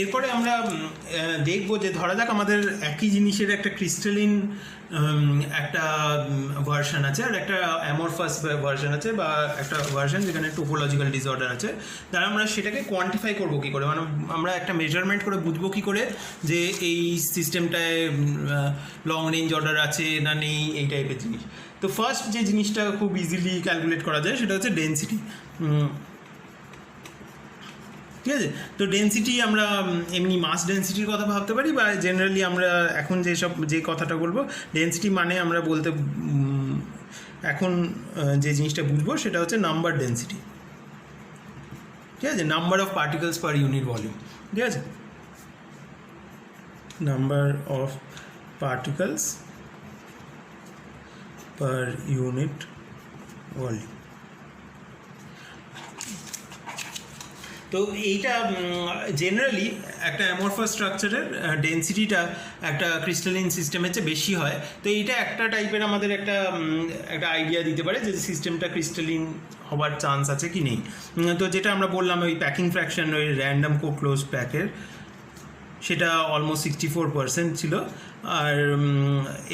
এরপরে আমরা দেখব যে ধরা যাক আমাদের একই জিনিসের একটা ক্রিস্টালিন একটা ভার্সন আছে আর একটা অ্যামরফাস ভার্সন আছে বা একটা ভার্সন যেখানে টোপোলজিক্যাল ডিসঅর্ডার আছে। তাহলে আমরা সেটাকে কোয়ান্টিফাই করব কী করে, মানে আমরা একটা মেজারমেন্ট করে বুঝবো কী করে যে এই সিস্টেমটায় লং রেঞ্জ অর্ডার আছে না নেই, এই টাইপের জিনিস। তো ফার্স্ট যে জিনিসটা খুব ইজিলি ক্যালকুলেট করা যায় সেটা হচ্ছে ডেনসিটি। ঠিক আছে, তো ডেনসিটি আমরা এমনি মাস ডেনসিটির কথা ভাবতে পারি বা জেনারেলি আমরা এখন যে কথাটা বলবো ডেনসিটি মানে আমরা বলতে এখন যে জিনিসটা বুঝবো সেটা হচ্ছে নাম্বার ডেনসিটি। ঠিক আছে, number of particles per unit volume. ঠিক আছে, number of particles per unit volume. তো এইটা জেনারেলি একটা অ্যামরফাস স্ট্রাকচারের ডেনসিটিটা একটা ক্রিস্টালিন সিস্টেমের চেয়ে বেশি হয়। তো এইটা একটা টাইপের আমাদের একটা আইডিয়া দিতে পারে যে সিস্টেমটা ক্রিস্টালিন হবার চান্স আছে কি নেই। তো যেটা আমরা বললাম ওই প্যাকিং ফ্র্যাকশন ওই র্যান্ডাম ক্লোজ প্যাকের সেটা অলমোস্ট 64% ছিল, আর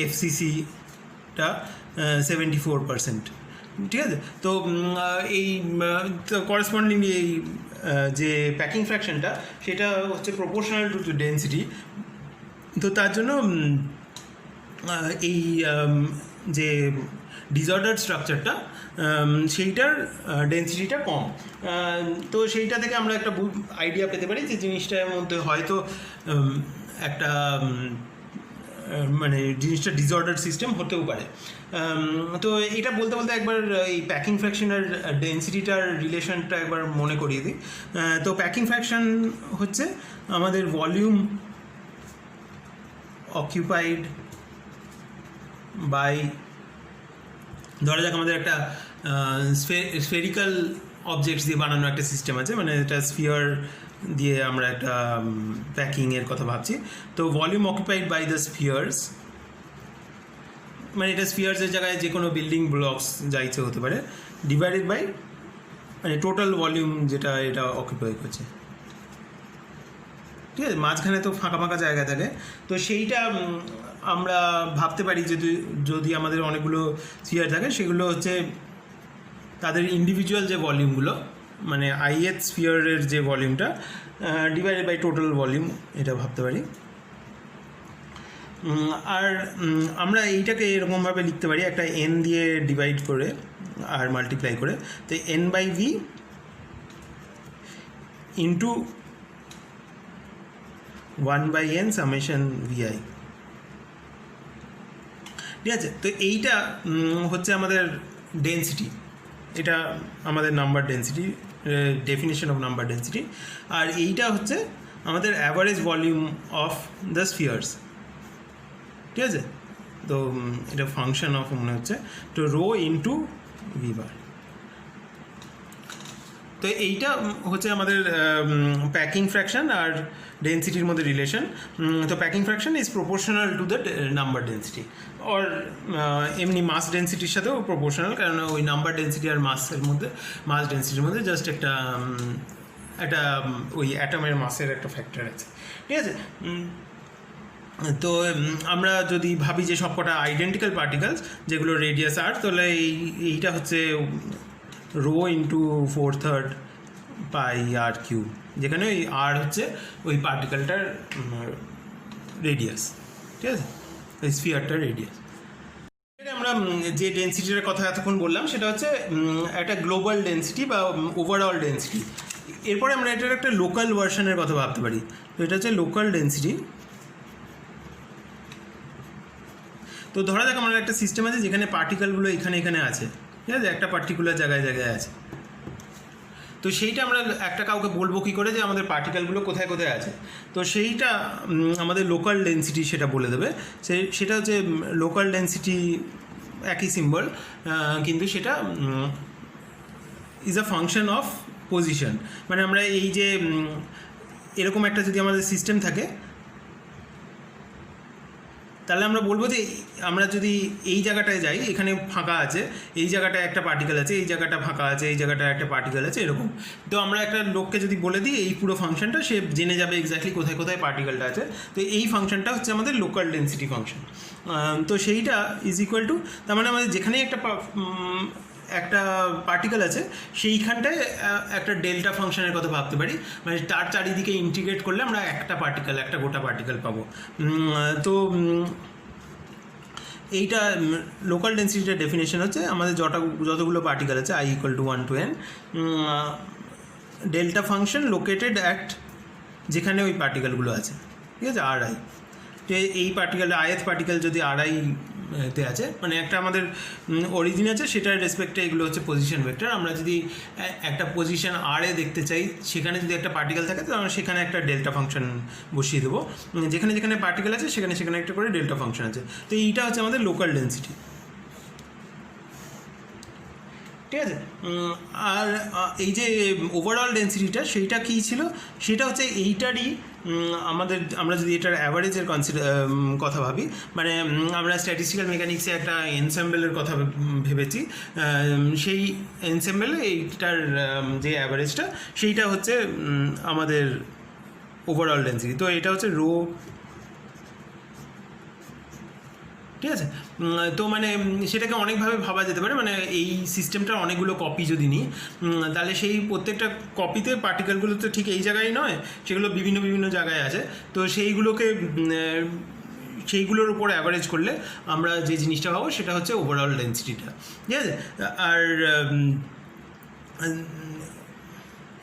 এফসিসিটা 74%। ঠিক আছে, তো এই করেসপন্ডিংলি এই যে প্যাকিং ফ্র্যাকশনটা সেটা হচ্ছে প্রপোর্শনাল টু ডেনসিটি। তো তার জন্য এই যে ডিসঅর্ডার স্ট্রাকচারটা সেইটার ডেনসিটিটা কম। তো সেইটা থেকে আমরা একটা আইডিয়া পেতে পারি যে জিনিসটার মধ্যে হয়তো একটা মানে জিনিসটা ডিসঅর্ডার সিস্টেম হতেও পারে। তো এটা বলতে বলতে একবার এই প্যাকিং ফ্র্যাকশন আর ডেনসিটিটার রিলেশনটা একবার মনে করিয়ে দিই। তো প্যাকিং ফ্র্যাকশন হচ্ছে আমাদের ভলিউম অকিউপাইড বাই, ধরা যাক আমাদের একটা স্ফেরিক্যাল অবজেক্টস দিয়ে বানানো একটা সিস্টেম আছে, মানে এটা স্ফিয়ার দিয়ে আমরা একটা প্যাকিংয়ের কথা ভাবছি। তো volume occupied by the spheres, মানে এটা স্ফিয়ার্সের জায়গায় যে কোনো বিল্ডিং ব্লকস যা ইচ্ছে হতে পারে, ডিভাইডেড বাই মানে টোটাল ভলিউম যেটা এটা অকুপাই করছে। ঠিক আছে, মাঝখানে তো ফাঁকা ফাঁকা জায়গা থাকে, তো সেইটা আমরা ভাবতে পারি যদি আমাদের অনেকগুলো স্ফিয়ার থাকে সেগুলো হচ্ছে তাদের ইন্ডিভিজুয়াল যে ভলিউমগুলো, মানে ith স্ফিয়ারের যে ভলিউমটা ডিভাইডেড বাই টোটাল ভলিউম, এটা ভাবতে পারি। আর আমরা এইটাকে এরকমভাবে লিখতে পারি একটা n দিয়ে ডিভাইড করে আর মাল্টিপ্লাই করে, তো n/v into 1/n summation vi। ঠিক আছে, তো এইটা হচ্ছে আমাদের ডেনসিটি, এটা আমাদের number density, definition of number density. আর এইটা হচ্ছে আমাদের average volume of the spheres. ঠিক আছে, তো এটা ফাংশন অফ মনে হচ্ছে তো রো ইন্টু ভি বার। তো এইটা হচ্ছে আমাদের প্যাকিং ফ্র্যাকশন আর ডেনসিটির মধ্যে রিলেশন। তো packing fraction is proportional to the number density, or এমনি মাস ডেনসিটির সাথেও প্রপোর্শনাল, কারণ ওই নাম্বার ডেনসিটি আর মাস ডেনসিটির মধ্যে জাস্ট একটা ওই অ্যাটমের মাসের একটা ফ্যাক্টর আছে। ঠিক আছে, তো আমরা যদি ভাবি যে সবকটা আইডেন্টিক্যাল পার্টিকেলস যেগুলো রেডিয়াস আর, তাহলে এইটা হচ্ছে রো ইন্টু 4/3 পাই আর কিউব, যেখানে ওই আর হচ্ছে ওই পার্টিকেলটার রেডিয়াস। ঠিক আছে, ওই স্ফিয়ারটার রেডিয়াস। আমরা যে ডেনসিটির কথা এতক্ষণ বললাম সেটা হচ্ছে একটা গ্লোবাল ডেনসিটি বা ওভারঅল ডেনসিটি। এরপরে আমরা এটার একটা লোকাল ভার্সনের কথা ভাবতে পারি। তো এটা হচ্ছে লোকাল ডেনসিটি। তো ধরা যাক আমার একটা সিস্টেম আছে যেখানে পার্টিকেলগুলো এখানে আছে। ঠিক আছে, একটা পার্টিকুলার জায়গায় আছে। তো সেইটা আমরা একটা কাউকে বলবো কী করে যে আমাদের পার্টিকেলগুলো কোথায় কোথায় আছে। তো সেইটা আমাদের লোকাল ডেনসিটি সেটা বলে দেবে। সেটা হচ্ছে লোকাল ডেনসিটি, একই সিম্বল, কিন্তু সেটা is a function of position. মানে আমরা এই যে এরকম একটা যদি আমাদের সিস্টেম থাকে, তাহলে আমরা বলবো যে আমরা যদি এই জায়গাটায় যাই, এখানে ফাঁকা আছে, এই জায়গাটায় একটা পার্টিকেল আছে, এই জায়গাটা ফাঁকা আছে, এই জায়গাটায় একটা পার্টিকেল আছে, এরকম। তো আমরা একটা লোককে যদি বলে দিই এই পুরো ফাংশনটা, সে জেনে যাবে এক্স্যাক্টলি কোথায় কোথায় পার্টিকেলটা আছে। তো এই ফাংশনটা হচ্ছে আমাদের লোকাল ডেন্সিটি ফাংশন। তো সেইটা ইজ ইকুয়াল টু, তার মানে আমাদের যেখানেই একটা পার্টিকেল আছে সেইখানটায় একটা ডেল্টা ফাংশনের কথা ভাবতে পারি, মানে তার চারিদিকে ইন্টিগ্রেট করলে আমরা একটা গোটা পার্টিকেল পাবো। তো এইটা লোকাল ডেন্সিটিটার ডেফিনেশন হচ্ছে আমাদের যতগুলো পার্টিকেল আছে i = 1 to n, delta function located at যেখানে ওই পার্টিকেলগুলো আছে, ঠিক আছে, ri। তো এই পার্টিকেল ith পার্টিকেল যদি ri তে আছে, মানে একটা আমাদের অরিজিন আছে, সেটার রেসপেক্টে এগুলো হচ্ছে পজিশন ভেক্টর। আমরা যদি একটা পজিশন r এ দেখতে চাই, সেখানে যদি একটা পার্টিকেল থাকে, তো আমরা সেখানে একটা ডেল্টা ফাংশন বসিয়ে দেবো, যেখানে যেখানে পার্টিকেল আছে সেখানে সেখানে একটা করে ডেল্টা ফাংশন আছে। তো এইটা হচ্ছে আমাদের লোকাল ডেন্সিটি, ঠিক আছে। আর এই যে ওভারঅল ডেন্সিটিটা, সেইটা কী ছিল, সেটা হচ্ছে এইটারই আমরা যদি এটার অ্যাভারেজের কথা ভাবি, মানে আমরা স্ট্যাটিস্টিক্যাল মেকানিক্সে একটা এনসেম্বলের কথা ভেবেছি, সেই এনসেম্বলে এইটার যে অ্যাভারেজটা, সেইটা হচ্ছে আমাদের ওভারঅল ডেন্সিটি। তো এটা হচ্ছে রো, ঠিক আছে। তো মানে সেটাকে অনেকভাবে ভাবা যেতে পারে, মানে এই সিস্টেমটার অনেকগুলো কপি যদি নিই, তাহলে সেই প্রত্যেকটা কপিতে পার্টিকেলগুলো তো ঠিক এই জায়গায় নয়, সেগুলো বিভিন্ন বিভিন্ন জায়গায় আছে। তো সেইগুলোর উপর অ্যাভারেজ করলে আমরা যে জিনিসটা পাবো সেটা হচ্ছে ওভারঅল ডেন্সিটিটা, ঠিক আছে। আর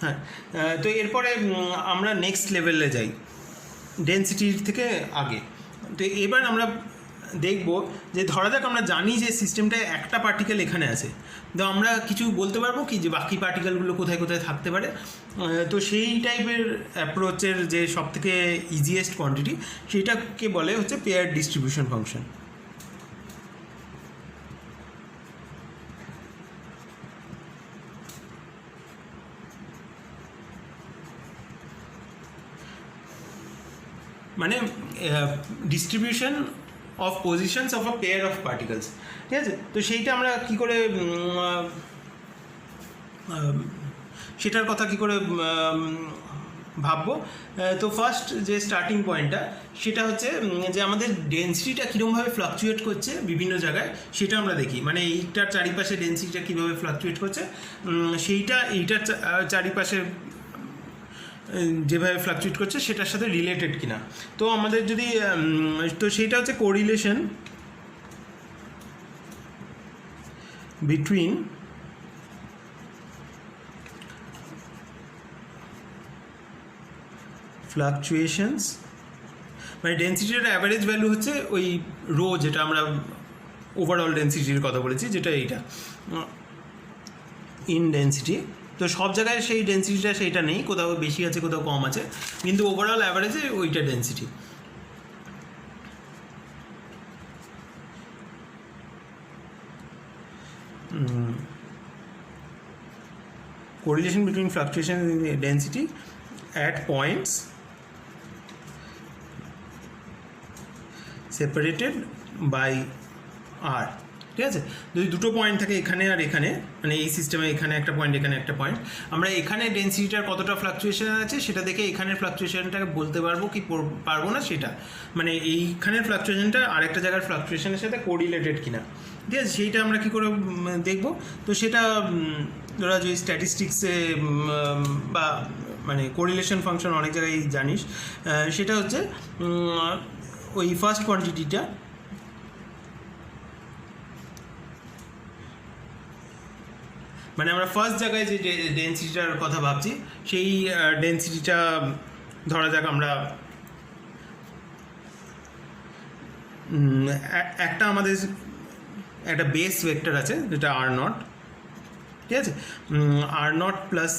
হ্যাঁ, তো এরপরে আমরা নেক্সট লেভেলে যাই, ডেন্সিটির থেকে আগে। তো এবার আমরা দেখব যে ধরা যাক আমরা জানি যে সিস্টেমটায় একটা পার্টিকেল এখানে আছে, তো আমরা কিছু বলতে পারবো কি যে বাকি পার্টিকেলগুলো কোথায় কোথায় থাকতে পারে। তো সেই টাইপের অ্যাপ্রোচের যে সবথেকে ইজিয়েস্ট কোয়ান্টিটি, সেইটাকে বলে হচ্ছে পেয়ার ডিস্ট্রিবিউশন ফাংশন। মানে distribution of positions of a pair of particles, ঠিক আছে। তো সেইটা আমরা কী করে, সেটার কথা কী করে ভাববো। তো ফার্স্ট যে স্টার্টিং পয়েন্টটা, সেটা হচ্ছে যে আমাদের ডেন্সিটিটা কীরকমভাবে ফ্লাকচুয়েট করছে বিভিন্ন জায়গায়, সেটা আমরা দেখি। মানে এইটার চারিপাশে ডেন্সিটিটা কীভাবে ফ্লাকচুয়েট করছে, এইটার চারিপাশে যেভাবে ফ্লাকচুয়েট করছে সেটার সাথে রিলেটেড কিনা। তো আমাদের যদি তো সেইটা হচ্ছে কোরিলেশন বিটুইন ফ্লাকচুয়েশনস, মানে ডেন্সিটির অ্যাভারেজ ভ্যালু হচ্ছে ওই রো, যেটা আমরা ওভারঅল ডেন্সিটির কথা বলেছি, যেটা এইটা ইন ডেন্সিটি। তো সব জায়গায় সেই ডেন্সিটিটা সেইটা নেই, কোথাও বেশি আছে কোথাও কম আছে, কিন্তু ওভারঅল অ্যাভারেজে ওইটা density. Correlation between fluctuation in density at points separated by r, ঠিক আছে। যদি দুটো পয়েন্ট থাকে এখানে আর এখানে, মানে এই সিস্টেমে এখানে একটা পয়েন্ট এখানে একটা পয়েন্ট, আমরা এখানে ডেন্সিটিটার কতটা ফ্লাকচুয়েশন আছে সেটা দেখে এখানের ফ্লাকচুয়েশনটাকে বলতে পারবো কি পারবো না, সেটা মানে এইখানের ফ্লাকচুয়েশনটা আরেকটা জায়গার ফ্লাকচুয়েশনের সাথে কোরিলেটেড কিনা, ঠিক আছে। সেইটা আমরা কী করে দেখব। তো সেটা ধরা যে স্ট্যাটিস্টিক্সে বা মানে কোরিলেশন ফাংশন অনেক জায়গায় জানিস, সেটা হচ্ছে ওই ফার্স্ট কোয়ান্টিটিটা, মানে আমরা ফার্স্ট জায়গায় যে ডেন্সিটিটার কথা ভাবছি, সেই ডেন্সিটিটা ধরা যাক আমরা একটা আমাদের একটা বেস ভেক্টর আছে যেটা r0, ঠিক আছে। r0 প্লাস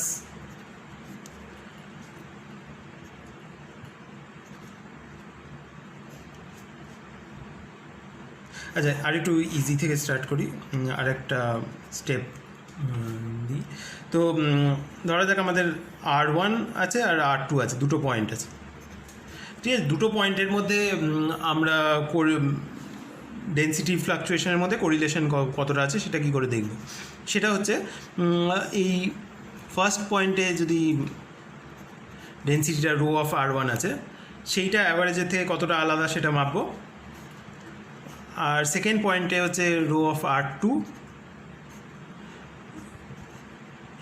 আচ্ছা, আর একটু ইজি থেকে স্টার্ট করি, আর একটা স্টেপ দিই। তো ধরা যাক আমাদের r1 আছে আর r2 আছে, দুটো পয়েন্ট আছে। ঠিক আছে, দুটো পয়েন্টের মধ্যে আমরা ডেন্সিটি ফ্লাকচুয়েশনের মধ্যে কোরিলেশন কতটা আছে সেটা কী করে দেখব। সেটা হচ্ছে এই ফার্স্ট পয়েন্টে যদি ডেন্সিটিটা রো অফ R1 আছে, সেইটা অ্যাভারেজের থেকে কতটা আলাদা সেটা মাপবো। আর সেকেন্ড পয়েন্টে হচ্ছে রো অফ R2,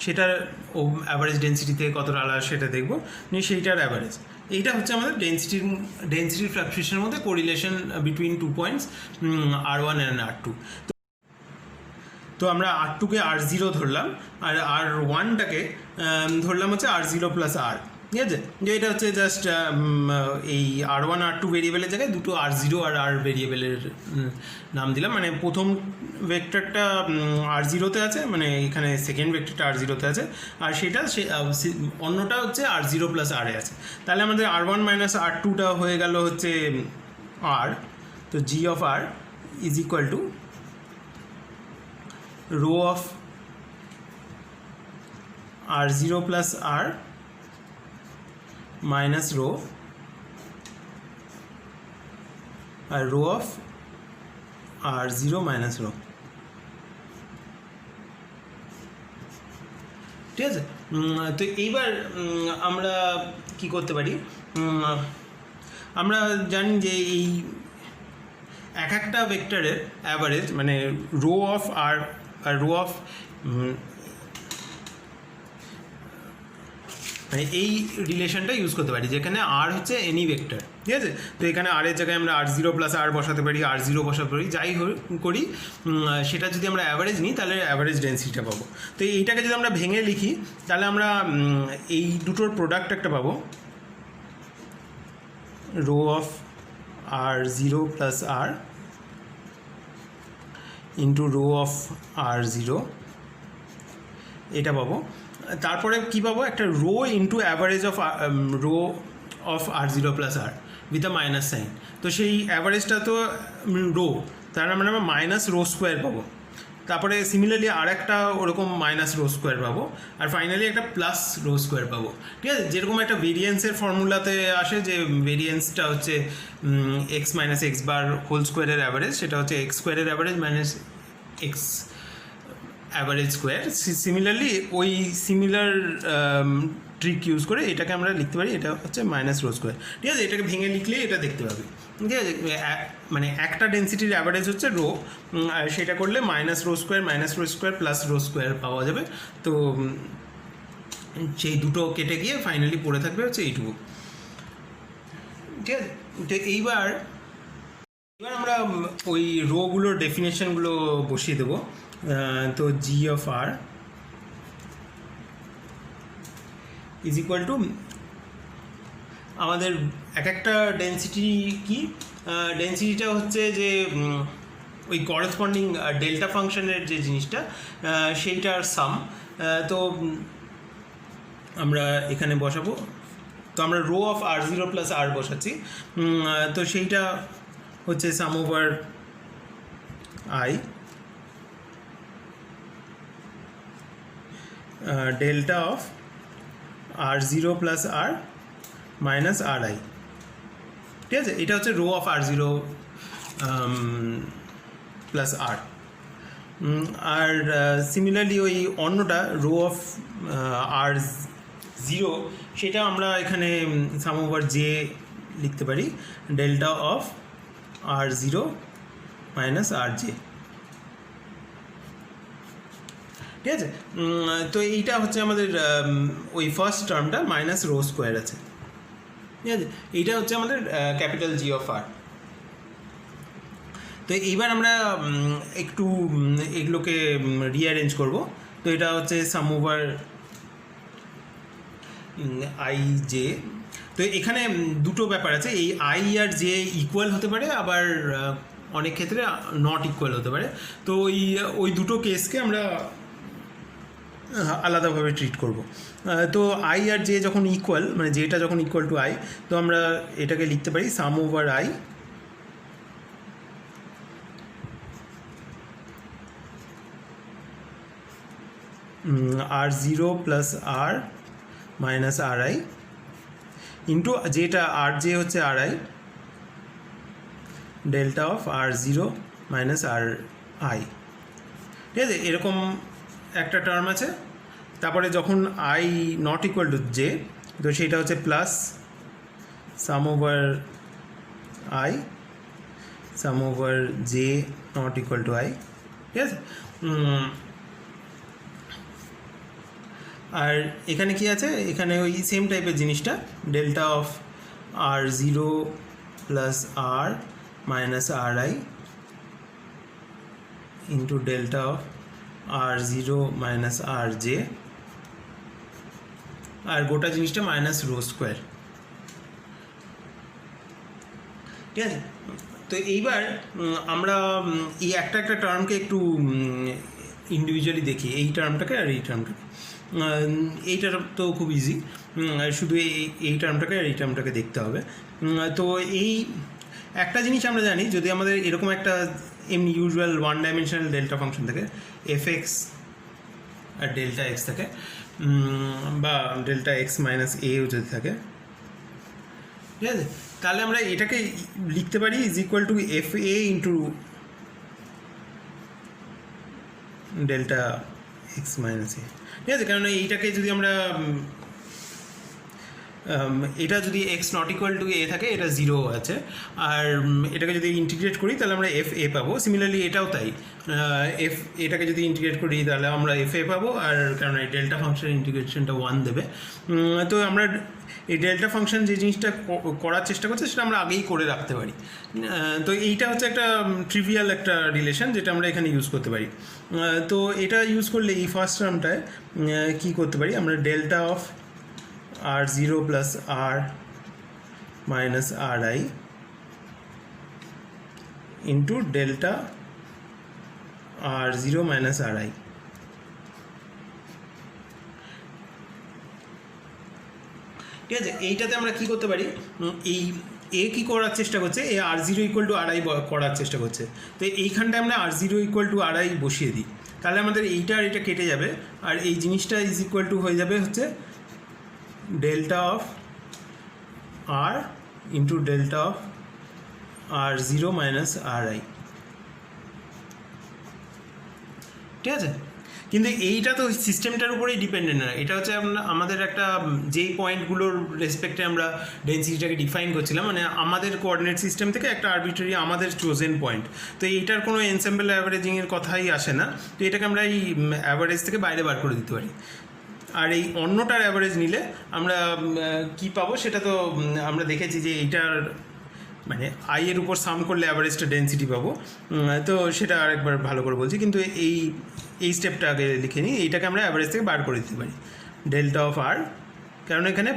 সেটার অ্যাভারেজ ডেন্সিটি থেকে কতটা আলাদা সেটা দেখবো, নিয়ে সেইটার অ্যাভারেজ। এইটা হচ্ছে আমাদের ডেন্সিটি ফ্লাকচুয়েশনের মধ্যে correlation between 2 points R1 and R2। তো আমরা R2কে R0 ধরলাম, আর R1টাকে ধরলাম হচ্ছে R0 প্লাস R, ঠিক আছে। যে এটা হচ্ছে জাস্ট এই R1 R2 ভেরিয়েবলের জায়গায় দুটো R0 আর R ভেরিয়েবলের নাম দিলাম। মানে প্রথম ভেক্টরটা R0-তে আছে, মানে এখানে সেকেন্ড ভেক্টরটা R0-তে আছে, আর সেটা অন্যটা হচ্ছে R0 প্লাস R-এ আছে। তাহলে আমাদের R1 মাইনাস R2টা হয়ে গেল হচ্ছে R। তো G of R is equal to rho of R0 plus R minus rho আর rho of R0 minus rho, ঠিক আছে। তো এইবার আমরা কি করতে পারি, আমরা জানি যে এই এক একটা ভেক্টরের অ্যাভারেজ মানে রো অফ R আর রো অফ মানে এই রিলেশনটা ইউজ করতে পারি, যেখানে আর হচ্ছে এনি ভেক্টর, ঠিক আছে। তো এখানে আর এর জায়গায় আমরা R0 প্লাস R বসাতে পারি, R0 বসাতে পারি, যাই করি সেটা যদি আমরা অ্যাভারেজ নিই তাহলে অ্যাভারেজ ডেন্সিটিটা পাবো। তো এইটাকে যদি আমরা ভেঙে লিখি তাহলে আমরা এই দুটোর প্রোডাক্ট একটা পাবো, rho of R0 plus R into rho of R0, এটা পাবো। তারপরে কী পাবো, একটা rho into average of rho of R0 plus R with a minus sign. তো সেই অ্যাভারেজটা তো রো, তার মানে আমরা মাইনাস রো স্কোয়ার পাবো। তারপরে সিমিলারলি আর একটা ওরকম মাইনাস রো স্কোয়ার পাবো, আর ফাইনালি একটা প্লাস রো স্কোয়ার পাবো, ঠিক আছে। যেরকম একটা ভেরিয়েন্সের ফর্মুলাতে আসে যে ভেরিয়েন্সটা হচ্ছে x minus x bar whole স্কোয়ারের অ্যাভারেজ, সেটা হচ্ছে এক্স স্কোয়ারের average minus x average square. Similarly ওই সিমিলার ট্রিক ইউজ করে এটাকে আমরা লিখতে পারি, এটা হচ্ছে মাইনাস রো স্কোয়ার, ঠিক আছে। এটাকে ভেঙে লিখলে এটা দেখতে পাবে, ঠিক আছে। মানে একটা ডেন্সিটির অ্যাভারেজ হচ্ছে রো, আর সেটা করলে minus rho square plus rho square পাওয়া যাবে। তো সেই দুটো কেটে গিয়ে ফাইনালি পড়ে থাকবে হচ্ছে এইটুকু, ঠিক আছে। তো এইবার আমরা ওই রোগুলোর ডেফিনেশনগুলো বসিয়ে দেবো। তো g of r is equal to আমাদের এক একটা ডেন্সিটি কি, ডেন্সিটিটা হচ্ছে যে ওই করেসপন্ডিং ডেল্টা ফাংশনের যে জিনিসটা সেইটার সাম। তো আমরা এখানে বসাবো, তো আমরা rho of R0 plus R বসাচ্ছি। তো সেইটা হচ্ছে sum over i delta of R0 plus R minus RI, ঠিক আছে। এটা হচ্ছে rho of R0 plus R। আর সিমিলারলি ওই অন্যটা রো অফ R0 সেটা আমরা এখানে সাম ওভার জে লিখতে পারি, delta of R0 minus RJ, ঠিক আছে। তো এইটা হচ্ছে আমাদের ওই ফার্স্ট টার্মটা মাইনাস রো স্কোয়ার আছে, ঠিক আছে। এইটা হচ্ছে আমাদের ক্যাপিটাল জি অফ আর। তো এইবার আমরা একটু এগুলোকে রিঅ্যারেঞ্জ করব। তো এটা হচ্ছে সাম ওভার আই জে। তো এখানে দুটো ব্যাপার আছে, এই আই আর জে ইকুয়াল হতে পারে, আবার অনেক ক্ষেত্রে নট ইকুয়াল হতে পারে। তো ওই দুটো কেসকে আমরা আলাদাভাবে ট্রিট করব। তো আই আর জে যখন ইকুয়াল, মানে জেটা যখন ইকুয়াল টু আই, তো আমরা এটাকে লিখতে পারি sum over i R0 plus R minus RI into যেটা আর জে হচ্ছে r i delta of R zero minus R i, ঠিক আছে? এরকম একটা টার্ম আছে। তারপরে যখন i not equal to j, তো সেটা হচ্ছে plus sum over i sum over j not equal to i, ঠিক আছে? আর এখানে কি আছে, এখানে ওই সেম টাইপের জিনিসটা delta of R zero plus R minus R i into delta of R zero minus R j, আর গোটা জিনিসটা মাইনাস রো স্কোয়ার, ঠিক আছে? তো এইবার আমরা এই একটা একটা টার্মকে একটু ইন্ডিভিজুয়ালি দেখি, এই টার্মটাকে আর এই টার্মটাকে। এইটার তো খুব ইজি, শুধু এই টার্মটাকে আর এই টার্মটাকে দেখতে হবে। তো এই একটা জিনিস আমরা জানি, যদি আমাদের এরকম একটা এমনি usual one dimensional delta function থাকে, এফ এক্স আর ডেল্টা এক্স থাকে, বা ডেল্টা এক্স মাইনাস এও যদি থাকে, ঠিক আছে? তাহলে আমরা এটাকে লিখতে পারি is equal to f a into delta x minus a, ঠিক আছে? কারণ এইটাকে যদি আমরা এটা যদি x not equal to a থাকে, এটা জিরো আছে, আর এটাকে যদি ইন্টিগ্রেট করি তাহলে আমরা এফ এ পাবো। সিমিলারলি এটাও তাই, এটাকে যদি ইন্টিগ্রেট করি তাহলে আমরা এফ এ পাবো, আর কারণ এই ডেল্টা ফাংশনের ইন্টিগ্রেশনটা 1 দেবে। তো আমরা এই ডেল্টা ফাংশন যে জিনিসটা করার চেষ্টা করছে সেটা আমরা আগেই করে রাখতে পারি। তো এইটা হচ্ছে একটা ট্রিভিয়াল একটা রিলেশন যেটা আমরা এখানে ইউজ করতে পারি। তো এটা ইউজ করলে এই ফার্স্ট টার্মটায় কী করতে পারি, আমরা delta of R zero plus R minus R i into delta R zero minus R i, ঠিক আছে? এইটাতে আমরা কি করতে পারি, এই এ কী করার চেষ্টা করছে, এ r zero equal to r i করার চেষ্টা করছে। তো এইখানটায় আমরা r zero equal to r i বসিয়ে দিই, তাহলে আমাদের এইটা আর এটা কেটে যাবে, আর এই জিনিসটা ইজ ইকুয়াল টু হয়ে যাবে হচ্ছে delta of R into delta of R zero minus R i, ঠিক আছে? কিন্তু এইটা তো সিস্টেমটার উপরেই ডিপেন্ডেন্ট না, এটা হচ্ছে আমাদের একটা যেই পয়েন্টগুলোর রেসপেক্টে আমরা ডেন্সিটিটাকে ডিফাইন করছিলাম, মানে আমাদের কোঅর্ডিনেট সিস্টেম থেকে একটা আরবিট্রারি আমাদের চোজেন পয়েন্ট। তো এইটার কোনো এনসেম্বল অ্যাভারেজিংয়ের কথাই আসে না, তো এটাকে আমরা এই অ্যাভারেজ থেকে বাইরে বার করে দিতে পারি। আর এই অন্যটার অ্যাভারেজ নিলে আমরা কি পাবো সেটা তো আমরা দেখেছি যে এইটার মানে আই এর উপর সাম করলে অ্যাভারেজটা ডেন্সিটি পাবো। তো সেটা আরেকবার ভালো করে বলছি, কিন্তু এই স্টেপটা আগে লিখে নিই, এইটাকে আমরা অ্যাভারেজ থেকে বার করে দিতে পারি ডেল্টা অফ আর, কারণ এখানে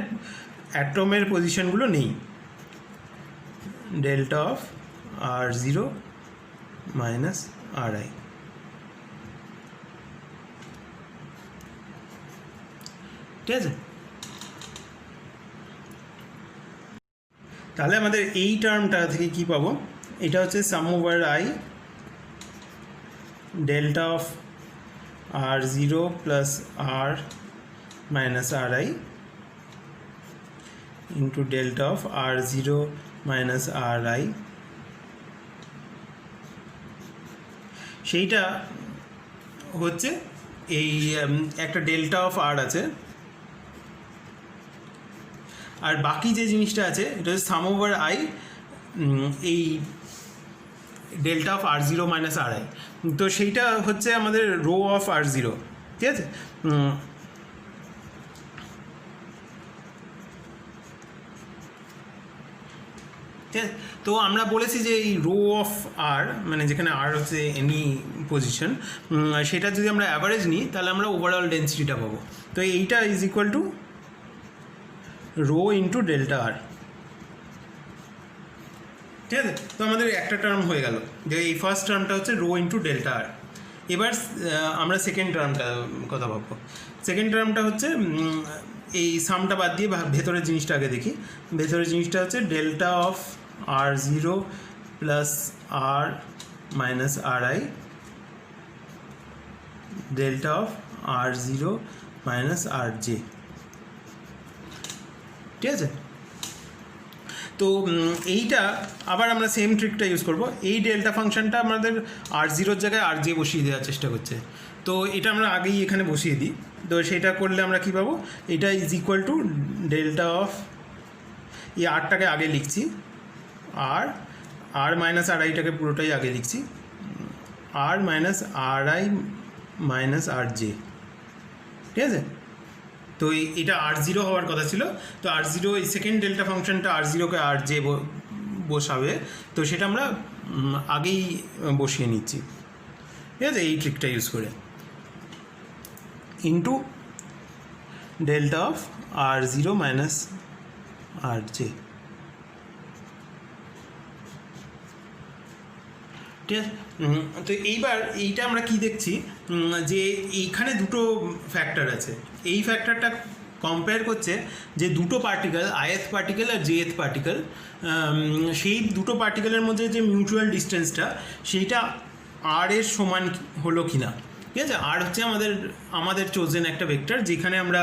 অ্যাটমের পজিশনগুলো নেই, delta of R zero minus R i, ঠিক আছে? তাহলে আমাদের এই টার্মটা থেকে কি পাবো, এটা হচ্ছে sum over i delta of R zero plus R minus R i into delta of R zero minus R i, সেইটা হচ্ছে এই একটা ডেল্টা অফ আর আছে, আর বাকি যে জিনিসটা আছে এটা হচ্ছে সাম ওভার আই এই delta of R zero minus R i, তো সেইটা হচ্ছে আমাদের রো অফ আর জিরো, ঠিক আছে? ঠিক আছে, তো আমরা বলেছি যে এই রো অফ আর, মানে যেখানে আর হচ্ছে এনি পজিশন, সেটা যদি আমরা অ্যাভারেজ নিই তাহলে আমরা ওভারঅল ডেন্সিটিটা পাবো। তো এইটা is equal to rho into delta r, ঠিক আছে? তো আমাদের একটা টার্ম হয়ে গেল, যে এই ফার্স্ট টার্মটা হচ্ছে রো ইন্টু ডেল্টা আর। এবার আমরা সেকেন্ড টার্মটা কথা ভাববো। সেকেন্ড টার্মটা হচ্ছে এই সামটা বাদ দিয়ে ভেতরের জিনিসটা আগে দেখি। ভেতরের জিনিসটা হচ্ছে delta of R zero plus R minus R i delta of R zero minus R j, ঠিক আছে? তো এইটা আবার আমরা সেম ট্রিকটা ইউজ করব। এই ডেল্টা ফাংশনটা আমাদের R0 জায়গায় RJ বসিয়ে দেওয়ার চেষ্টা করছে। তো এটা আমরা আগেই এখানে বসিয়ে দিই। তো সেটা করলে আমরা কী পাবো, এটা is equal to delta of, এই আরটাকে আগে লিখছি, আর মাইনাস আরআইটাকে পুরোটাই আগে লিখছি, আর মাইনাস আরআই মাইনাস RJ, ঠিক আছে। তো এটা R0 হওয়ার কথা ছিল, তো R0 এই সেকেন্ড ডেল্টা ফাংশনটা R0কে RJ বসাবে, তো সেটা আমরা আগেই বসিয়ে নিচ্ছি, ঠিক আছে, এই ট্রিকটা ইউজ করে, into delta of R0 minus RJ, ঠিক আছে। তো এইবার এইটা আমরা কি দেখছি, যে এইখানে দুটো ফ্যাক্টর আছে, এই ফ্যাক্টরটা কম্পেয়ার করছে যে দুটো পার্টিকেল, ith পার্টিকেল আর jth পার্টিকেল, সেই দুটো পার্টিকেলের মধ্যে যে মিউচুয়াল ডিস্টেন্সটা সেইটা r এর সমান হলো কি না, ঠিক আছে। আর হচ্ছে আমাদের চোজেন একটা ভেক্টর যেখানে আমরা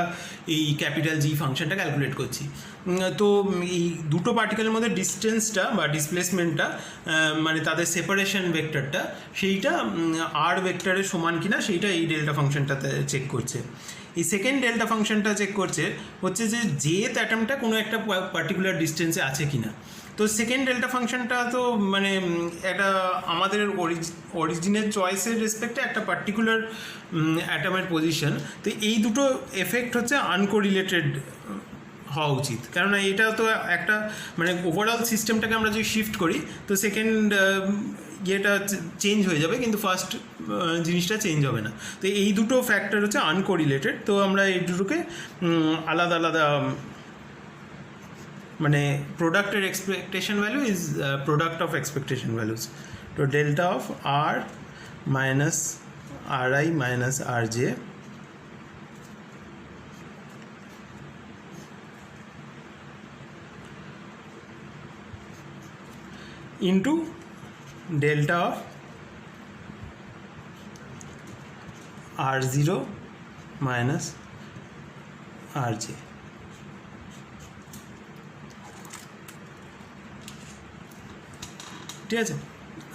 এই ক্যাপিটাল জি ফাংশনটা ক্যালকুলেট করছি। তো এই দুটো পার্টিকেলের মধ্যে ডিস্টেন্সটা বা ডিসপ্লেসমেন্টটা, মানে তাদের সেপারেশন ভেক্টরটা, সেইটা আর ভেক্টরের সমান কিনা সেইটা এই ডেল্টা ফাংশনটাতে চেক করছে। এই সেকেন্ড ডেল্টা ফাংশনটা চেক করছে হচ্ছে যে jth অ্যাটমটা কোনো একটা পার্টিকুলার ডিস্টেন্সে আছে কিনা। তো সেকেন্ড ডেল্টা ফাংশনটা তো মানে একটা আমাদের অরিজিনের চয়েসের রেসপেক্টে একটা পার্টিকুলার অ্যাটমের পজিশন। তো এই দুটো এফেক্ট হচ্ছে আনকোরিলেটেড হওয়া উচিত, কেননা এটা তো একটা মানে ওভারঅল সিস্টেমটাকে আমরা যদি শিফট করি তো সেকেন্ড ইয়েটা চেঞ্জ হয়ে যাবে, কিন্তু ফার্স্ট জিনিসটা চেঞ্জ হবে না। তো এই দুটো ফ্যাক্টর হচ্ছে আনকোরিলেটেড। তো আমরা এই দুটোকে আলাদা আলাদা, মানে প্রোডাক্টের expectation value is product of expectation values. তো delta of R minus RI minus RJ into delta of R0 minus RJ, ঠিক আছে।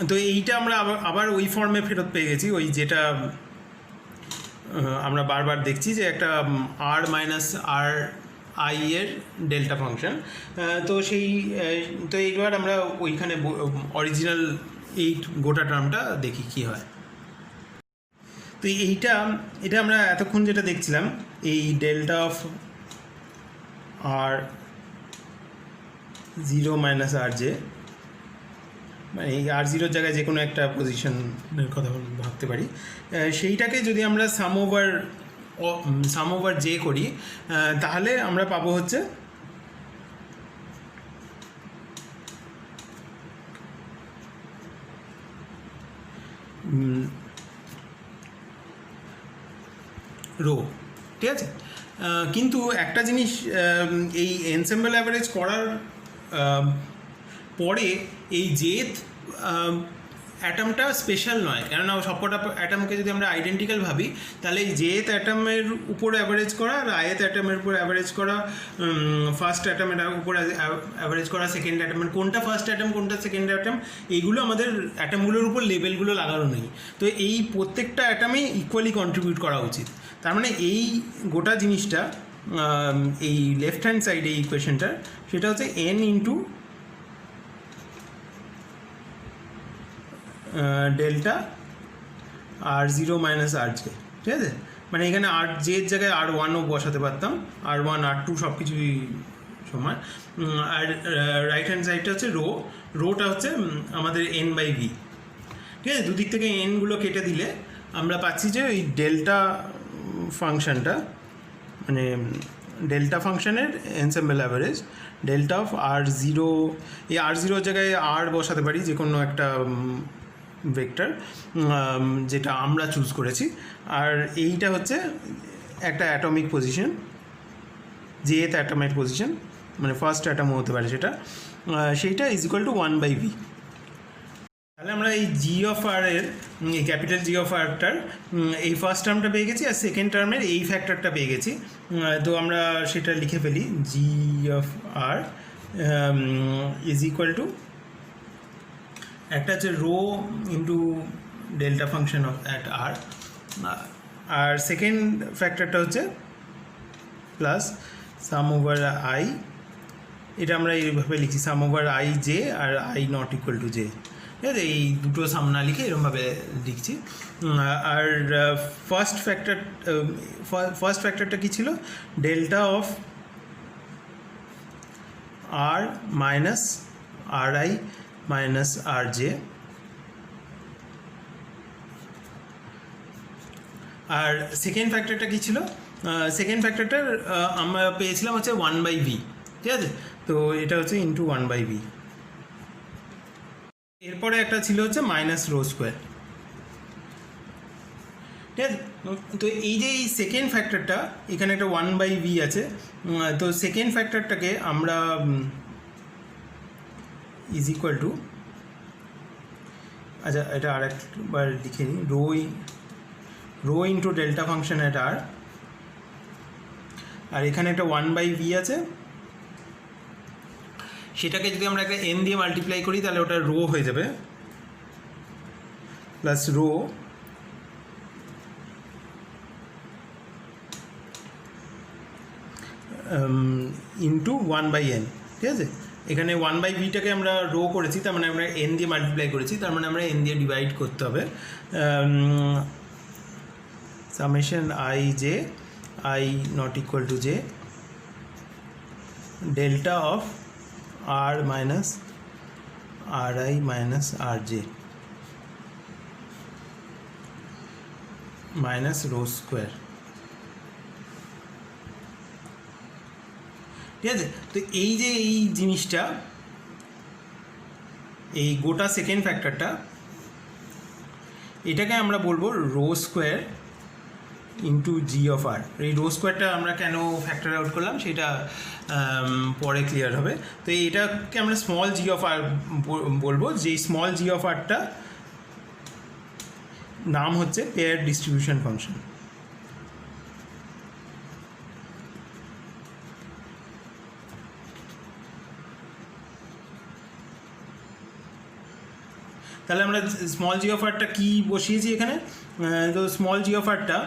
তো এইটা আমরা আবার ওই ফর্মে ফেরত পেয়ে গেছি, ওই যেটা আমরা বারবার দেখছি যে একটা আর মাইনাস আর আই এর ডেল্টা ফাংশন। তো তো এইবার আমরা ওইখানে অরিজিনাল এই গোটা টার্মটা দেখি কি হয়। তো এটা আমরা এতক্ষণ যেটা দেখছিলাম, এই delta of R0 minus RJ, মানে এই R0 জায়গায় যে কোনো একটা পজিশনের কথা ভাবতে পারি, সেইটাকে যদি আমরা সাম ওভার জে করি, তাহলে আমরা পাবো হচ্ছে রো, ঠিক আছে। কিন্তু একটা জিনিস, এই এনসেম্বল অ্যাভারেজ করার পরে এই জেথ অ্যাটমটা স্পেশাল নয়, কেননা সবকটা অ্যাটমকে যদি আমরা আইডেন্টিক্যাল ভাবি, তাহলে এই jth অ্যাটমের উপর অ্যাভারেজ করা আর ith অ্যাটমের উপর অ্যাভারেজ করা, ফার্স্ট অ্যাটমের উপর অ্যাভারেজ করা সেকেন্ড অ্যাটমের, কোনটা ফার্স্ট অ্যাটম কোনটা সেকেন্ড অ্যাটম, এইগুলো আমাদের অ্যাটমগুলোর উপর লেভেলগুলো লাগানো নেই। তো এই প্রত্যেকটা অ্যাটমে ইকুয়ালি কন্ট্রিবিউট করা উচিত। তার মানে এই গোটা জিনিসটা, এই লেফট হ্যান্ড সাইডে এই ইকুয়েশনটার, সেটা হচ্ছে n into delta R0 minus RJ, ঠিক আছে। মানে এখানে RJ এর জায়গায় R1ও বসাতে পারতাম, R1 R2 সব কিছুই সমান। আর রাইট হ্যান্ড সাইডটা হচ্ছে রোটা হচ্ছে আমাদের n/v, ঠিক আছে। দুদিক থেকে nগুলো কেটে দিলে আমরা পাচ্ছি যে ওই ডেল্টা ফাংশনটা, মানে ডেল্টা ফাংশনের ensemble average delta of R0, এই R0 জায়গায় R বসাতে পারি যে কোনো একটা ভেক্টর যেটা আমরা চুজ করেছি, আর এইটা হচ্ছে একটা অ্যাটমিক পজিশন, jth অ্যাটমের পজিশন, মানে ফার্স্ট অ্যাটমও হতে পারে সেটা, সেইটা ইজ ইকুয়াল টু 1/v। তাহলে আমরা এই জি অফ আর এর, এই ক্যাপিটাল জি অফ আরটার এই ফার্স্ট টার্মটা পেয়ে গেছি, আর সেকেন্ড টার্মের এই ফ্যাক্টরটা পেয়ে গেছি। তো আমরা সেটা লিখে ফেলি, g of r is equal to একটা হচ্ছে rho into delta function of at r, আর সেকেন্ড ফ্যাক্টরটা হচ্ছে প্লাস সাম ওভার আই, এটা আমরা এইভাবে লিখি সাম ওভার আই জে আর i not equal to j, ঠিক আছে? এই দুটো সাম না লিখে এরকমভাবে লিখছি। আর ফার্স্ট ফ্যাক্টরটা কী ছিল? Delta of R minus R i minus R j, আর সেকেন্ড ফ্যাক্টরটা কী ছিল? সেকেন্ড ফ্যাক্টরটার আমরা পেয়েছিলাম হচ্ছে 1/v, ঠিক আছে? তো এটা হচ্ছে ইন্টু 1/v। এরপরে একটা ছিল হচ্ছে মাইনাস রো স্কোয়ার, ঠিক আছে? তো এই যে এই সেকেন্ড ফ্যাক্টরটা, এখানে একটা 1/v আছে, তো সেকেন্ড ফ্যাক্টরটাকে আমরা ইজ ইকুয়াল টু, আচ্ছা এটা আর একবার লিখে নিই, rho into delta function at r, আর এখানে একটা 1/v আছে, সেটাকে যদি আমরা একটা n দিয়ে মাল্টিপ্লাই করি তাহলে ওটা রো হয়ে যাবে, প্লাস রো ইন্টু 1/n, ঠিক আছে? এখানে 1/vটাকে আমরা রো করেছি, তার মানে আমরা n দিয়ে মাল্টিপ্লাই করেছি, তার মানে আমরা n দিয়ে ডিভাইড করতে হবে। Summation i j i not equal to j delta of R minus R i minus R j minus rho square, ঠিক আছে? তো এই যে এই জিনিসটা, এই গোটা সেকেন্ড ফ্যাক্টরটা, এটাকে আমরা বলবো rho square into g of r. এই রো স্কোয়ারটা আমরা কেন ফ্যাক্টর আউট করলাম সেটা পরে ক্লিয়ার হবে। তো এটাকে আমরা স্মল জি অফ আর বলবো, যে স্মল জি অফ আরটা নাম হচ্ছে পেয়ার ডিস্ট্রিবিউশন ফাংশন। তাহলে আমরা স্মল জি অফ আরটা কী বসিয়েছি এখানে? তো স্মল জি অফ আরটা,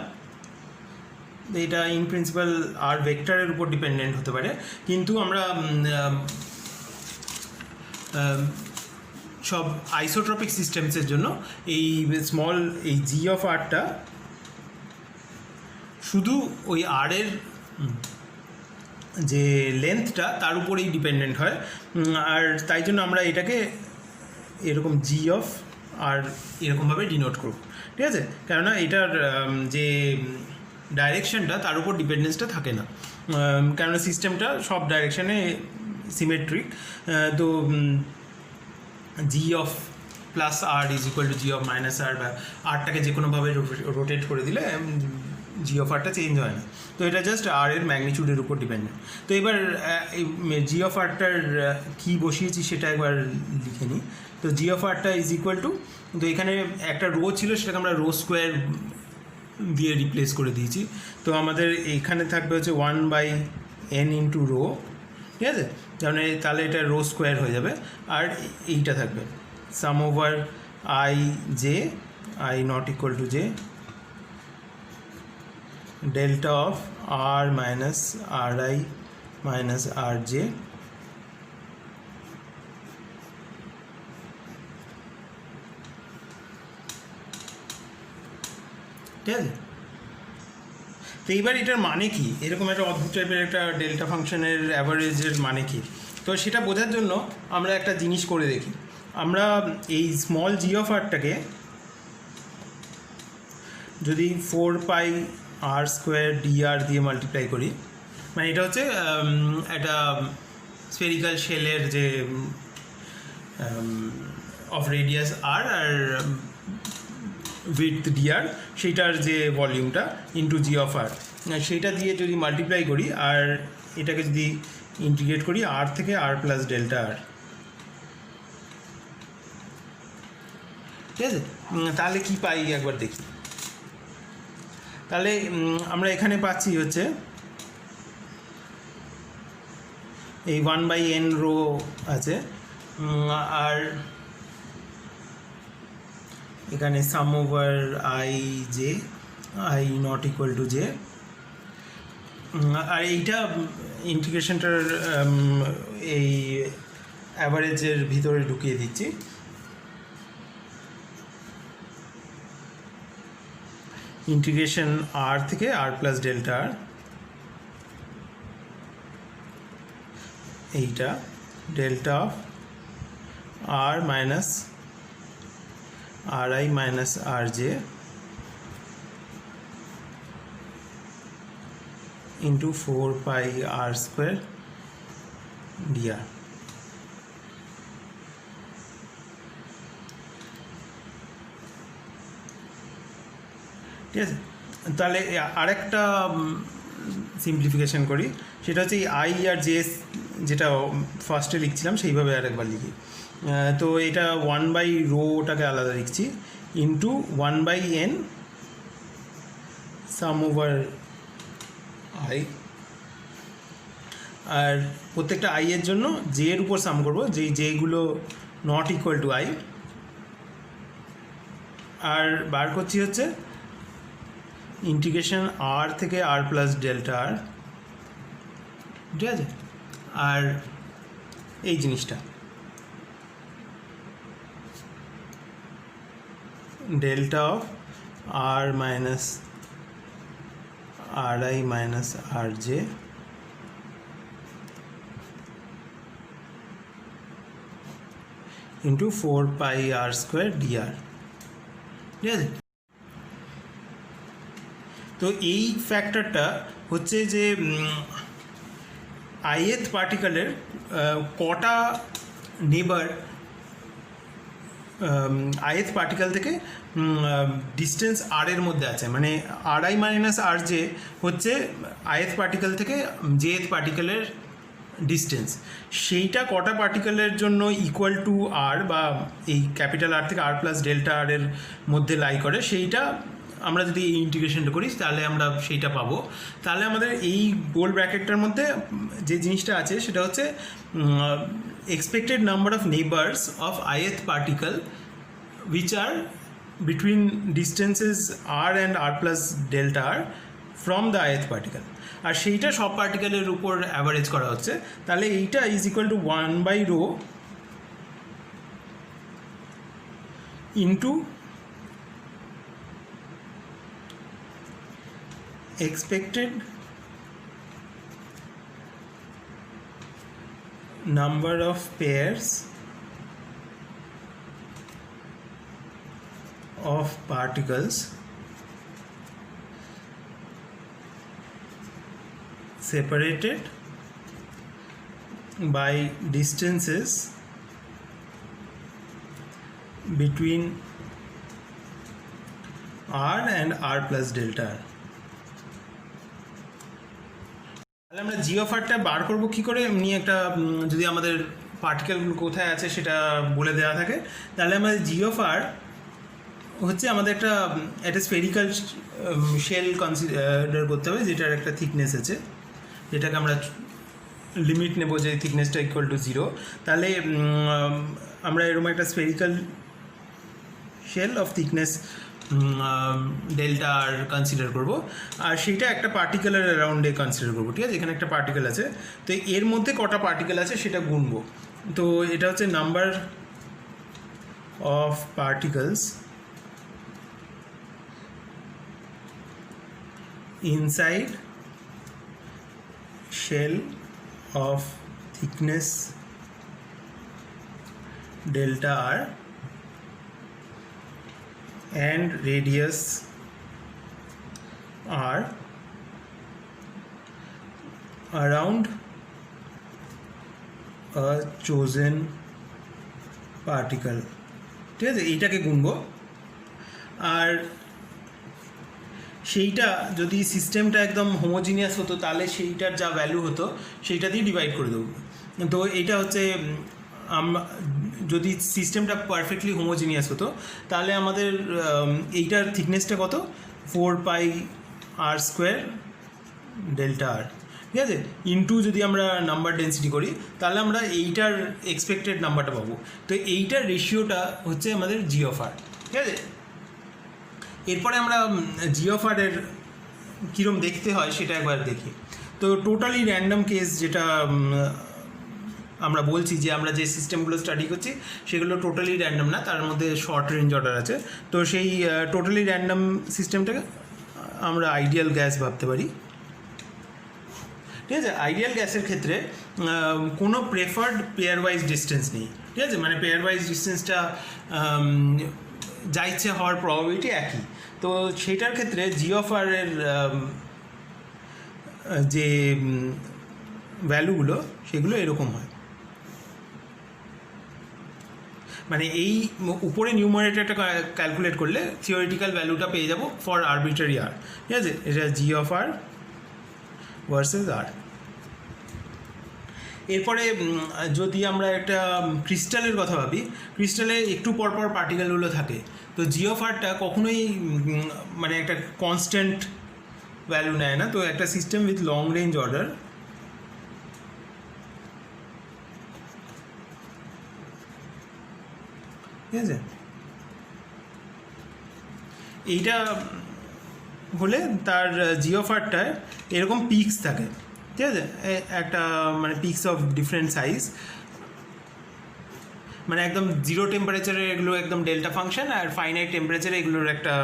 এটা ইন প্রিন্সিপাল আর ভেক্টরের উপর ডিপেন্ডেন্ট হতে পারে, কিন্তু আমরা সব আইসোট্রপিক সিস্টেমসের জন্য এই জি অফ আরটা শুধু ওই আরের যে লেন্থটা তার উপরেই ডিপেন্ডেন্ট হয়, আর তাই জন্য আমরা এটাকে এরকম জি অফ আর এরকমভাবে ডিনোট করব, ঠিক আছে? কেননা এটার যে ডাইরেকশনটা তার উপর ডিপেন্ডেন্সটা থাকে না, কেননা সিস্টেমটা সব ডাইরেকশানে সিমেট্রিক। তো g of plus r is equal to g of minus r, বা আরটাকে যে কোনোভাবে রোটেট করে দিলে জি অফ আরটা চেঞ্জ হয় না। তো এটা জাস্ট আর এর ম্যাগনিটিউডের উপর ডিপেন্ডেন্ট। তো এবার জি অফ আরটার কী বসিয়েছি সেটা একবার লিখে নিই। তো জি অফ আরটা ইজ ইকুয়াল টু, তো এখানে একটা রো ছিল, সেটাকে আমরা রো স্কোয়ার দিয়ে রিপ্লেস করে দিয়েছি। তো আমাদের এখানে থাকবে হচ্ছে 1/n ইন্টু রো, ঠিক আছে? যেমন তাহলে এটা রো স্কোয়ার হয়ে যাবে, আর এইটা থাকবে sum over i j i not equal to j delta of R minus R i minus R j ঠিক আছে? তো এইবার এটার মানে কি? এরকম একটা অদ্ভুত টাইপের একটা ডেল্টা ফাংশনের অ্যাভারেজের মানে কি? তো সেটা বোঝার জন্য আমরা একটা জিনিস করে দেখি। আমরা এই স্মল জি অফ আরটাকে যদি 4π r স্কোয়ার dr দিয়ে মাল্টিপ্লাই করি, মানে এটা হচ্ছে একটা স্ফেরিক্যাল শেলের যে অফ রেডিয়াস আর আর উইথ ডিআর, সেইটার যে ভলিউমটা ইন্টু জি অফ আর, সেইটা দিয়ে যদি মাল্টিপ্লাই করি আর এটাকে যদি ইন্টিগ্রেট করি আর থেকে আর প্লাস ডেল্টা আর, ঠিক আছে? তাহলে কি পাই একবার দেখি। তাহলে আমরা এখানে পাচ্ছি হচ্ছে এই 1/n রো আছে, আর এখানে sum over i j, i not equal to j. আর এইটা ইন্টিগ্রেশনটার এই অ্যাভারেজের ভিতরে ঢুকিয়ে দিচ্ছি। ইন্টিগ্রেশন আর থেকে আর প্লাস ডেল্টা আর, এইটা delta of R minus R i minus R j into 4πr² dr। ঠিক আছে, তাহলে আরেকটা সিম্পলিফিকেশন করি, সেটা হচ্ছে এই আই আর জে যেটা ফার্স্টে লিখছিলাম সেইভাবে আরেকবার লিখি। তো এটা 1/রোটাকে আলাদা লিখছি into 1/n sum over i, আর প্রত্যেকটা আই এর জন্য জে এর উপর সাম করবো, যেগুলো নট ইকুয়াল টু আই, আর বার করছি হচ্ছে ইন্টিগ্রেশন আর থেকে আর প্লাস ডেল্টা আর। ঠিক আছে, আর এই জিনিসটা delta of R minus R i minus R j into 4πr² dr। ঠিক আছে, তো এই ফ্যাক্টরটা হচ্ছে যে ith পার্টিকেলের কটা নেবার ith পার্টিকেল থেকে ডিস্টেন্স আর এর মধ্যে আছে, মানে আর আই মাইনাস আর জে হচ্ছে ith পার্টিকেল থেকে jth পার্টিকেলের ডিস্টেন্স, সেইটা কটা পার্টিকেলের জন্য ইকুয়াল টু আর বা এই ক্যাপিটাল আর থেকে আর প্লাস ডেল্টা আর এর মধ্যে লাই করে, সেইটা আমরা যদি এই ইন্টিগ্রেশনটা করি তাহলে আমরা সেইটা পাবো। তাহলে আমাদের এই গোল ব্র্যাকেটটার মধ্যে যে জিনিসটা আছে সেটা হচ্ছে expected number of neighbours of ith particle which are between distances r and r plus delta r from the ith particle, আর সেইটা সব পার্টিকেলের উপর অ্যাভারেজ করা হচ্ছে। তাহলে এইটা ইজ ইকুয়াল টু 1/রো into expected number of pairs of particles separated by distances between r and r plus delta r। তাহলে আমরা জি অফ আরটা বার করবো কী করে, এমনি একটা যদি আমাদের পার্টিকেলগুলো কোথায় আছে সেটা বলে দেওয়া থাকে, তাহলে আমাদের জি অফ আর হচ্ছে আমাদের একটা স্ফেরিক্যাল শেল কনসিডার করতে হবে, যেটার একটা থিকনেস আছে, যেটাকে আমরা লিমিট নেব যে থিকনেসটা ইকুয়াল টু 0। তাহলে আমরা এরকম একটা spherical shell of thickness delta R consider করব, আর সেইটা একটা পার্টিকেলের অ্যারাউন্ডে কনসিডার করবো। ঠিক আছে, এখানে একটা পার্টিকেল আছে, তো এর মধ্যে কটা পার্টিকেল আছে সেটা গুনবো। তো এটা হচ্ছে number of particles inside shell of thickness delta r and radius r around a chosen particle। ঠিক আছে, এইটাকে গুনবো, আর সেইটা যদি সিস্টেমটা একদম হোমোজিনিয়াস হতো তাহলে সেইটার যা ভ্যালু হতো সেইটা দিয়ে ডিভাইড করে দেবো। তো এইটা হচ্ছে যদি সিস্টেমটা পারফেক্টলি হোমোজিনিয়াস হতো তাহলে আমাদের এইটার থিকনেসটা কত, 4πr² delta r। ঠিক আছে, ইনটু যদি আমরা নাম্বার ডেন্সিটি করি তাহলে আমরা এইটার এক্সপেক্টেড নাম্বারটা পাবো। তো এইটার রেশিওটা হচ্ছে আমাদের জি অফ আর। ঠিক আছে, এরপরে আমরা জি অফ আরের কীরকম দেখতে হয় সেটা একবার দেখি। তো টোটালি র্যান্ডম কেস যেটা আমরা বলছি যে আমরা যে সিস্টেমগুলো স্টাডি করছি সেগুলো টোটালি র্যান্ডম না, তার মধ্যে শর্ট রেঞ্জ অর্ডার আছে। তো সেই টোটালি র্যান্ডম সিস্টেমটাকে আমরা আইডিয়াল গ্যাস ভাবতে পারি। ঠিক আছে, আইডিয়াল গ্যাসের ক্ষেত্রে কোনো প্রেফার্ড পেয়ার ওয়াইজ ডিস্টেন্স নেই। ঠিক আছে, মানে পেয়ার ওয়াইজ ডিস্টেন্সটা যা ইচ্ছে হওয়ার প্রবাবিলিটি একই। তো সেটার ক্ষেত্রে জি অফ আর এর যে ভ্যালুগুলো সেগুলো এরকম হয়, মানে এই উপরে নিউমারেটরটা ক্যালকুলেট করলে থিওরিটিক্যাল ভ্যালুটা পেয়ে যাব ফর আরবিট্রারি আর। ঠিক আছে, এটা জি অফ আর ভার্সেস আর। এরপরে যদি আমরা একটা ক্রিস্টালের কথা ভাবি, ক্রিস্টালে একটু পরপর পার্টিকেলগুলো থাকে, তো জি অফ আরটা কখনোই মানে একটা কনস্ট্যান্ট ভ্যালু নেয় না। তো একটা system with long range order, ঠিক আছে, এইটা হলে তার জি অফ আরটায় এরকম পিকস থাকে। ঠিক আছে, একটা মানে পিকস অফ ডিফারেন্ট সাইজ, মানে একদম জিরো টেম্পারেচারে এগুলো একদম ডেল্টা ফাংশন, আর ফাইনাইট টেম্পারেচারে এগুলোর একটা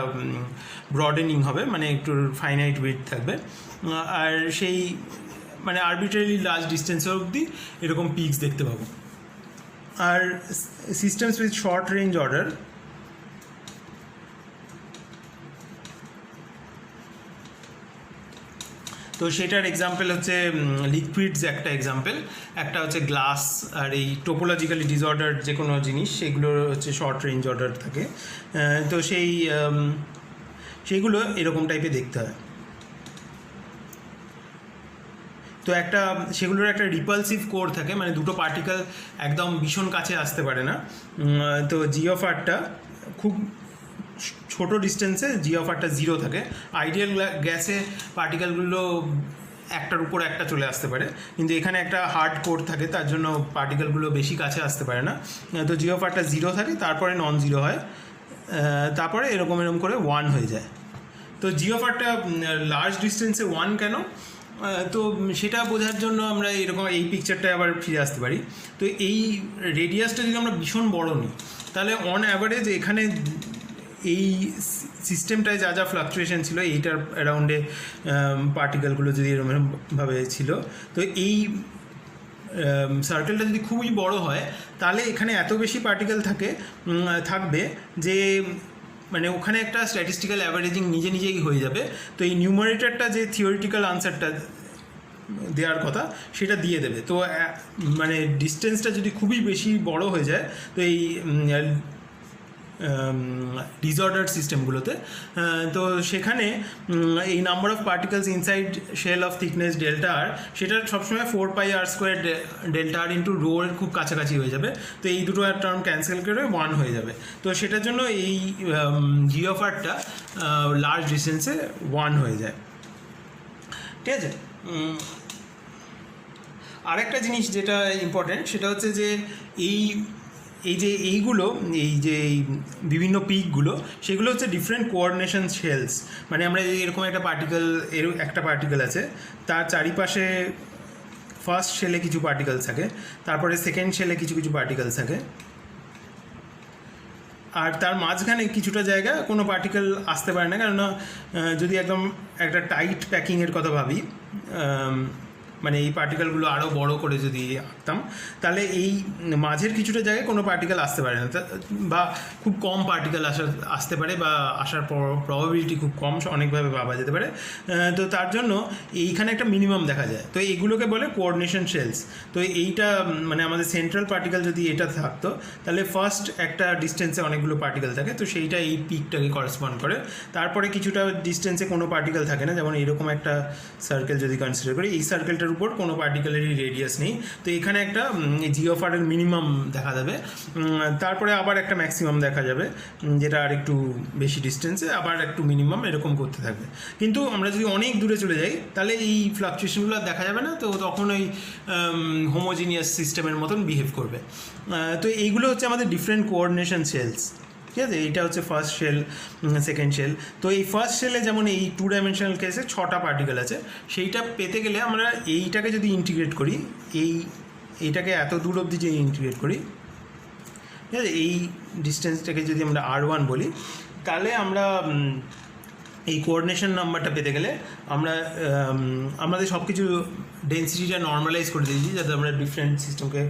ব্রডেনিং হবে, মানে একটু ফাইনাইট উইডথ থাকবে। আর সেই মানে আরবিট্রারিলি লার্জ ডিস্টেন্স অবধি এরকম পিকস দেখতে পাবো। আর systems with short range order, তো সেটার এক্সাম্পল হচ্ছে লিকুইডস একটা এক্সাম্পল, একটা হচ্ছে গ্লাস। আর এই টোপোলজিক্যালি ডিসঅর্ডার যে কোনো জিনিস সেগুলো হচ্ছে শর্ট রেঞ্জ অর্ডার থাকে। তো সেইগুলো এরকম টাইপে দেখতে হয়। তো সেগুলোর একটা রিপালসিভ কোর থাকে, মানে দুটো পার্টিকেল একদম ভীষণ কাছে আসতে পারে না। তো জি অফ আরটা খুব ছোট ডিস্টেন্সে জি অফ আরটা 0 থাকে। আইডিয়াল গ্যাসে পার্টিকেলগুলো একটার উপর একটা চলে আসতে পারে, কিন্তু এখানে একটা হার্ড কোর থাকে, তার জন্য পার্টিকেলগুলো বেশি কাছে আসতে পারে না। তো জি অফ আরটা 0 থাকে, তারপরে নন জিরো হয়, তারপরে এরকম করে 1 হয়ে যায়। তো জি অফ আরটা লার্জ ডিস্টেন্সে 1 কেন, তো সেটা বোঝার জন্য আমরা এরকম এই পিকচারটায় আবার ফিরে আসতে পারি। তো এই রেডিয়াসটা যদি আমরা ভীষণ বড় নিই, তাহলে অন অ্যাভারেজ এখানে এই সিস্টেমটায় যা যা ফ্লাকচুয়েশন ছিল এইটার অ্যারাউন্ডে পার্টিকেলগুলো যদি এরকমভাবে ছিল, তো এই সার্কেলটা যদি খুবই বড় হয় তাহলে এখানে এত বেশি পার্টিকেল থাকবে যে মানে ওখানে একটা স্ট্যাটিস্টিক্যাল অ্যাভারেজিং নিজেই হয়ে যাবে। তো এই নিউমারেটরটা যে থিওরিটিক্যাল আনসারটা দেওয়ার কথা সেটা দিয়ে দেবে। তো মানে ডিস্টেন্সটা যদি খুবই বেশি বড় হয়ে যায়, তো এই ডিসঅর্ডার্ড সিস্টেমগুলোতে, তো সেখানে এই number of particles inside shell of thickness delta r, সেটা সবসময় 4πr² ডেল্টা আর ইন্টু রো এর খুব কাছাকাছি হয়ে যাবে। তো এই দুটো টার্ম ক্যান্সেল করে 1 হয়ে যাবে। তো সেটার জন্য এই জি অফ আরটা লার্জ ডিস্টেন্সে 1 হয়ে যায়। ঠিক আছে, আরেকটা জিনিস যেটা ইম্পর্টেন্ট সেটা হচ্ছে যে এই যে বিভিন্ন পিকগুলো সেগুলো হচ্ছে ডিফারেন্ট কোঅর্ডিনেশন শেলস। মানে আমরা এরকম একটা পার্টিকেল আছে, তার চারিপাশে ফার্স্ট শেলে কিছু পার্টিকেলস থাকে, তারপরে সেকেন্ড শেলে কিছু পার্টিকেলস থাকে, আর তার মাঝখানে কিছুটা জায়গা কোনো পার্টিকেল আসতে পারে না। কেননা যদি একদম একটা টাইট প্যাকিংয়ের কথা ভাবি, মানে এই পার্টিকেলগুলো আরও বড় করে যদি আঁকতাম, তাহলে এই মাঝের কিছুটা জায়গায় কোনো পার্টিকেল আসতে পারে না, বা খুব কম পার্টিকেল আসতে পারে, বা আসার প্রবাবিলিটি খুব কম, অনেকভাবে ভাবা যেতে পারে। তো তার জন্য এইখানে একটা মিনিমাম দেখা যায়। তো এইগুলোকে বলে কোঅর্ডিনেশন শেলস। তো এইটা মানে আমাদের সেন্ট্রাল পার্টিকেল যদি এটা থাকতো, তাহলে ফার্স্ট একটা ডিস্টেন্সে অনেকগুলো পার্টিকেল থাকে, তো সেইটা এই পিকটাকে করেসপন্ড করে। তারপরে কিছুটা ডিস্টেন্সে কোনো পার্টিকেল থাকে না, যেমন এইরকম একটা সার্কেল যদি কনসিডার করি, এই সার্কেলটার উপর কোনো পার্টিকেলেরই রেডিয়াস নেই, তো এখানে একটা জি অফ আর এর মিনিমাম দেখা যাবে, তারপরে আবার একটা ম্যাক্সিমাম দেখা যাবে যেটা আর একটু বেশি ডিস্টেন্সে, আবার একটু মিনিমাম, এরকম করতে থাকবে। কিন্তু আমরা যদি অনেক দূরে চলে যাই তাহলে এই ফ্লাকচুয়েশনগুলো দেখা যাবে না, তো তখন ওই হোমোজিনিয়াস সিস্টেমের মতন বিহেভ করবে। তো এইগুলো হচ্ছে আমাদের ডিফারেন্ট কোঅর্ডিনেশন শেলস, ঠিক আছে? এইটা হচ্ছে ফার্স্ট শেল, সেকেন্ড শেল। তো এই ফার্স্ট শেলে যেমন এই 2 ডাইমেনশনাল কেসে 6টা পার্টিকেল আছে, সেইটা পেতে গেলে আমরা এইটাকে যদি ইন্টিগ্রেট করি, এইটাকে এত দূর অবধি যে ইন্টিগ্রেট করি, ঠিক আছে, এই ডিস্টেন্সটাকে যদি আমরা R1 বলি, তাহলে আমরা এই কোঅর্ডিনেশন নাম্বারটা পেতে গেলে আমরা আমাদের সব কিছু ডেন্সিটিটা নর্মালাইজ করে দিয়েছি যাতে আমরা ডিফারেন্ট সিস্টেমকে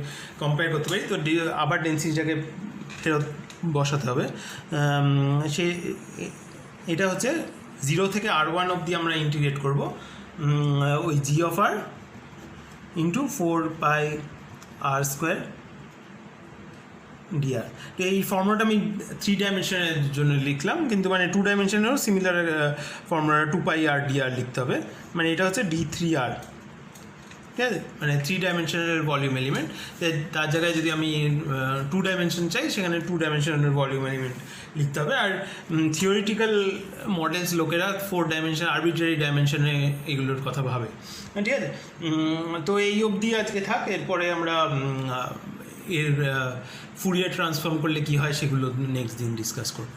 কম্পেয়ার করতে পারি। তো আবার ডেন্সিটিটাকে ফেরত বসাতে হবে। এটা হচ্ছে 0 থেকে R1 অবধি আমরা ইন্টিগ্রেট করব ওই g of R into 4πr² dr। তো এই ফর্মুলাটা আমি 3 ডাইমেনশনের জন্য লিখলাম, কিন্তু মানে 2 ডাইমেনশনেরও সিমিলার ফর্মুলা 2πr dr লিখতে হবে, মানে এটা হচ্ছে d3r, ঠিক আছে? মানে 3 ডাইমেনশনের ভলিউম এলিমেন্ট, তার জায়গায় যদি আমি 2 ডাইমেনশন চাই সেখানে 2 ডাইমেনশনের ভলিউম এলিমেন্ট লিখতে হবে। আর থিওরিটিক্যাল মডেলস লোকেরা 4 ডাইমেনশন, আরবিট্রারি ডাইমেনশনে এগুলোর কথা ভাবে, ঠিক আছে? তো এই অবধি আজকে থাক, এরপরে আমরা এর ফুরিয়ার ট্রান্সফর্ম করলে কী হয় সেগুলো নেক্সট দিন ডিসকাস করব।